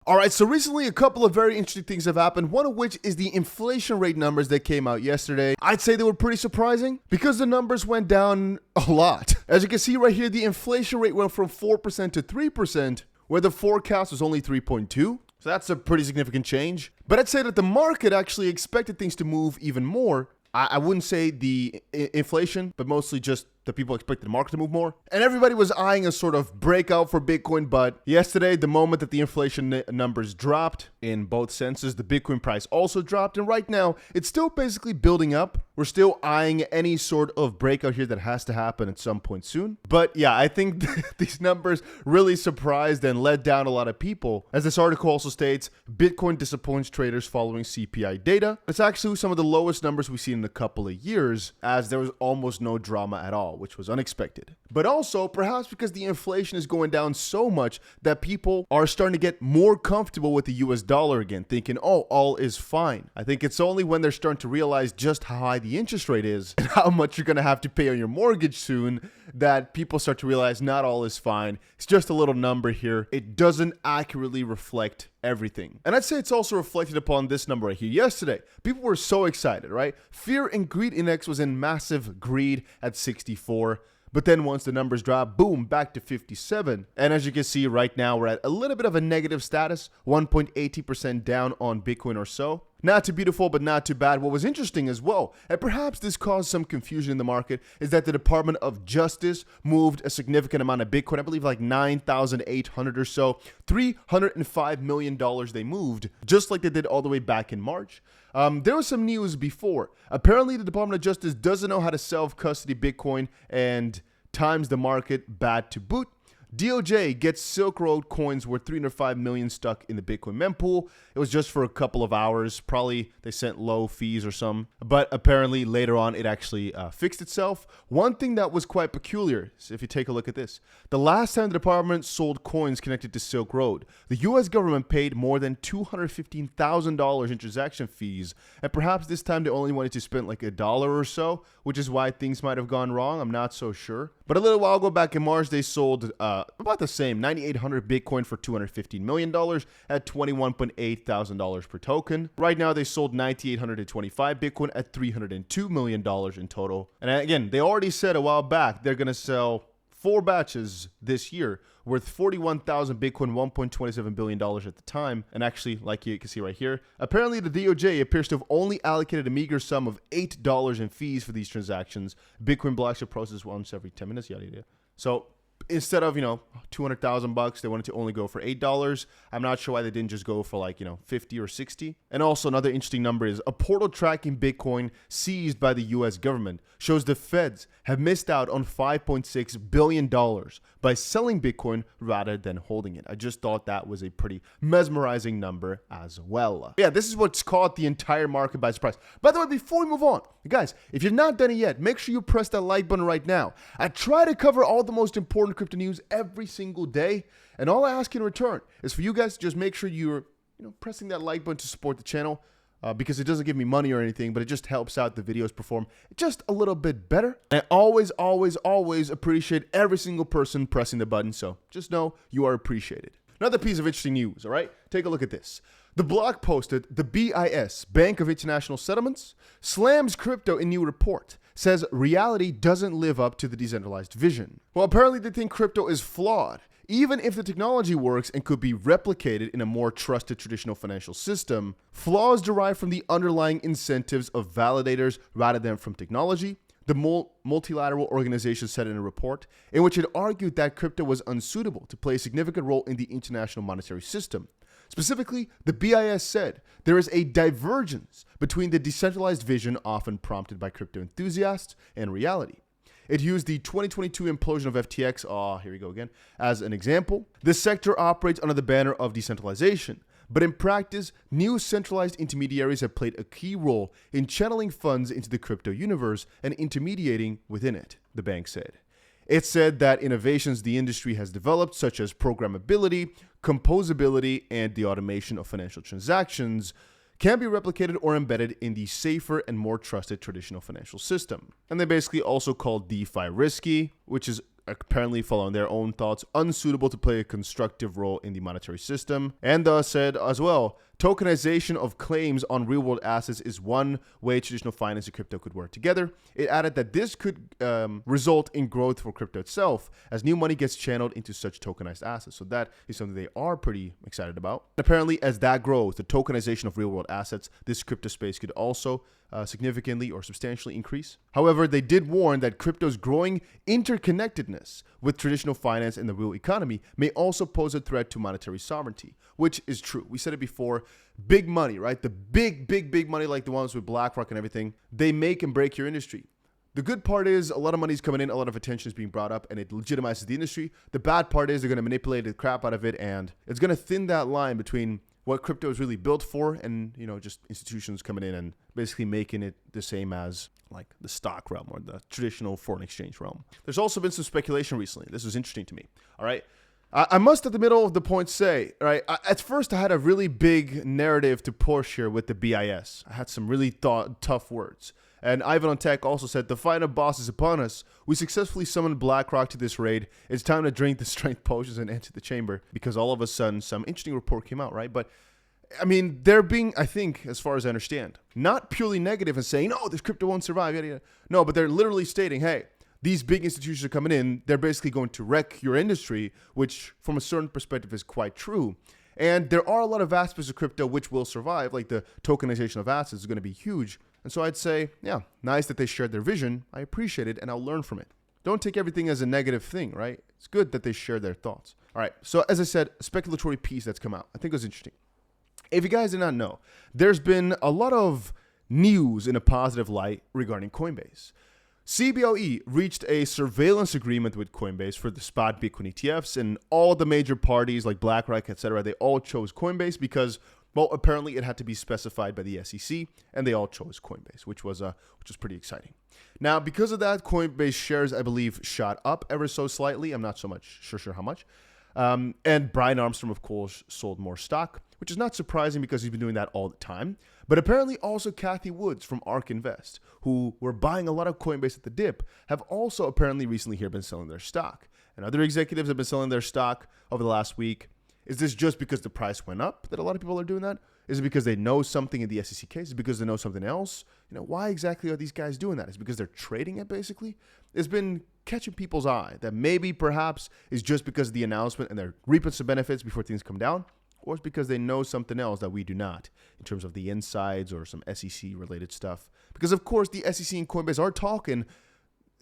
All right, so recently a couple of very interesting things have happened, one of which is the inflation rate numbers that came out yesterday. I'd say they were pretty surprising because the numbers went down a lot. As you can see right here, the inflation rate went from 4% to 3%, where the forecast was only 3.2. So that's a pretty significant change. But I'd say that the market actually expected things to move even more. I wouldn't say the inflation, but mostly just the people expected the market to move more. And everybody was eyeing a sort of breakout for Bitcoin. But yesterday, the moment that the inflation numbers dropped in both senses, the Bitcoin price also dropped. And right now, it's still basically building up. We're still eyeing any sort of breakout here that has to happen at some point soon. But yeah, I think these numbers really surprised and let down a lot of people. As this article also states, Bitcoin disappoints traders following CPI data. It's actually some of the lowest numbers we've seen in a couple of years, as there was almost no drama at all, which was unexpected. But also, perhaps because the inflation is going down so much that people are starting to get more comfortable with the US dollar again, thinking, oh, all is fine. I think it's only when they're starting to realize just how high the interest rate is and how much you're going to have to pay on your mortgage soon that people start to realize not all is fine. It's just a little number here. It doesn't accurately reflect everything. And I'd say it's also reflected upon this number right here. Yesterday, people were so excited, right? Fear and greed index was in massive greed at 64. But then once the numbers drop, boom, back to 57. And as you can see right now, we're at a little bit of a negative status, 1.80% down on Bitcoin or so. Not too beautiful, but not too bad. What was interesting as well, and perhaps this caused some confusion in the market, is that the Department of Justice moved a significant amount of Bitcoin, I believe like 9,800 or so, $305 million they moved, just like they did all the way back in March. There was some news before. Apparently, the Department of Justice doesn't know how to self-custody Bitcoin and times the market bad to boot. DOJ gets Silk Road coins worth $305 million stuck in the Bitcoin mempool. It was just for a couple of hours. Probably they sent low fees or some. But apparently later on it actually fixed itself. One thing that was quite peculiar, so if you take a look at this, the last time the department sold coins connected to Silk Road, the US government paid more than $215,000 in transaction fees. And perhaps this time they only wanted to spend like $1 or so, which is why things might have gone wrong. I'm not so sure. But a little while ago, back in March, they sold about the same, 9,800 Bitcoin for $215 million at $21.8 thousand per token. Right now, they sold 9,825 Bitcoin at $302 million in total. And again, they already said a while back they're going to sell 4 batches this year worth 41,000 Bitcoin, $1.27 billion at the time. And actually, like you can see right here, apparently the DOJ appears to have only allocated a meager sum of $8 in fees for these transactions. Bitcoin blocks are processed once every 10 minutes, yada yada. So instead of, $200,000, they wanted to only go for $8. I'm not sure why they didn't just go for like, 50 or 60. And also another interesting number is a portal tracking Bitcoin seized by the US government shows the feds have missed out on $5.6 billion by selling Bitcoin rather than holding it. I just thought that was a pretty mesmerizing number as well. Yeah, this is what's caught the entire market by surprise. By the way, before we move on, guys, if you've not done it yet, make sure you press that like button right now. I try to cover all the most important crypto news every single day, and all I ask in return is for you guys to just make sure you're pressing that like button to support the channel, because it doesn't give me money or anything, but it just helps out the videos perform just a little bit better. And I always, always, always appreciate every single person pressing the button, so just know you are appreciated. Another piece of interesting news, all right? Take a look at this. The blog posted, the BIS, Bank of International Settlements, slams crypto in new report, says reality doesn't live up to the decentralized vision. Well, apparently they think crypto is flawed, even if the technology works and could be replicated in a more trusted traditional financial system. Flaws derive from the underlying incentives of validators rather than from technology. The multilateral organization said in a report in which it argued that crypto was unsuitable to play a significant role in the international monetary system. Specifically, the BIS said there is a divergence between the decentralized vision often prompted by crypto enthusiasts and reality. It used the 2022 implosion of FTX, here we go again, as an example. This sector operates under the banner of decentralization, but in practice, new centralized intermediaries have played a key role in channeling funds into the crypto universe and intermediating within it, the bank said. It said that innovations the industry has developed, such as programmability, composability, and the automation of financial transactions, can be replicated or embedded in the safer and more trusted traditional financial system. And they basically also called DeFi risky, which is apparently following their own thoughts, unsuitable to play a constructive role in the monetary system. And said as well, tokenization of claims on real-world assets is one way traditional finance and crypto could work together. It added that this could result in growth for crypto itself as new money gets channeled into such tokenized assets. So that is something they are pretty excited about. Apparently, as that grows, the tokenization of real-world assets, this crypto space could also significantly or substantially increase. However, they did warn that crypto's growing interconnectedness with traditional finance and the real economy may also pose a threat to monetary sovereignty, which is true. We said it before, big money, right? The big money like the ones with BlackRock and everything, they make and break your industry. The good part is a lot of money is coming in, a lot of attention is being brought up, and it legitimizes the industry. The bad part is they're going to manipulate the crap out of it, and it's going to thin that line between what crypto is really built for and, just institutions coming in and basically making it the same as like the stock realm or the traditional foreign exchange realm. There's also been some speculation recently. This was interesting to me. All right. I must at the middle of the point say, right, at first I had a really big narrative to push here with the BIS. I had some really tough words. And Ivan on Tech also said, the final boss is upon us. We successfully summoned BlackRock to this raid. It's time to drink the strength potions and enter the chamber, because all of a sudden some interesting report came out, right? But I mean, they're being, I think, as far as I understand, not purely negative and saying, oh, this crypto won't survive. Yada, yada. No, but they're literally stating, hey, these big institutions are coming in. They're basically going to wreck your industry, which from a certain perspective is quite true. And there are a lot of aspects of crypto which will survive, like the tokenization of assets is going to be huge. And so I'd say, yeah, nice that they shared their vision. I appreciate it, and I'll learn from it. Don't take everything as a negative thing, right? It's good that they share their thoughts. All right, so as I said, a speculatory piece that's come out. I think it was interesting. If you guys did not know, there's been a lot of news in a positive light regarding Coinbase. CBOE reached a surveillance agreement with Coinbase for the spot Bitcoin ETFs, and all the major parties like BlackRock, etc., they all chose Coinbase because, well, apparently it had to be specified by the SEC, and they all chose Coinbase, which was pretty exciting. Now, because of that, Coinbase shares, I believe, shot up ever so slightly. I'm not so much sure how much. And Brian Armstrong, of course, sold more stock, which is not surprising because he's been doing that all the time. But apparently also Cathie Woods from ARK Invest, who were buying a lot of Coinbase at the dip, have also apparently recently here been selling their stock. And other executives have been selling their stock over the last week. Is this just because the price went up that a lot of people are doing that? Is it because they know something in the SEC case? Is it because they know something else? Why exactly are these guys doing that? Is it because they're trading it, basically? It's been catching people's eye that maybe perhaps is just because of the announcement and they're reaping some benefits before things come down, or it's because they know something else that we do not in terms of the insides or some SEC-related stuff. Because, of course, the SEC and Coinbase are talking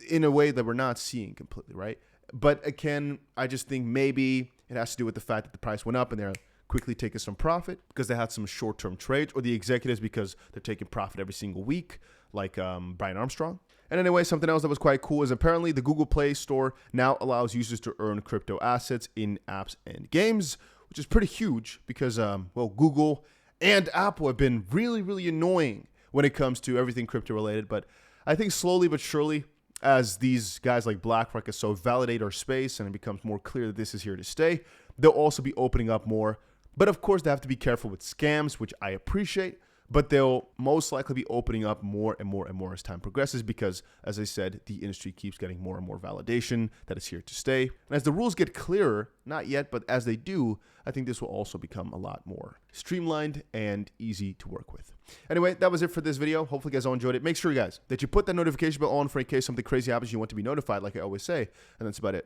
in a way that we're not seeing completely, right? But again, I just think maybe it has to do with the fact that the price went up and they're quickly taking some profit because they had some short-term trades, or the executives because they're taking profit every single week, like Brian Armstrong. And anyway, something else that was quite cool is apparently the Google Play Store now allows users to earn crypto assets in apps and games, which is pretty huge because, Google and Apple have been really, really annoying when it comes to everything crypto related. But I think slowly but surely, as these guys like BlackRock so validate our space and it becomes more clear that this is here to stay, they'll also be opening up more. But of course, they have to be careful with scams, which I appreciate. But they'll most likely be opening up more and more and more as time progresses because, as I said, the industry keeps getting more and more validation that it's here to stay. And as the rules get clearer, not yet, but as they do, I think this will also become a lot more streamlined and easy to work with. Anyway, that was it for this video. Hopefully you guys all enjoyed it. Make sure, guys, that you put that notification bell on for in case something crazy happens, you want to be notified, like I always say. And that's about it.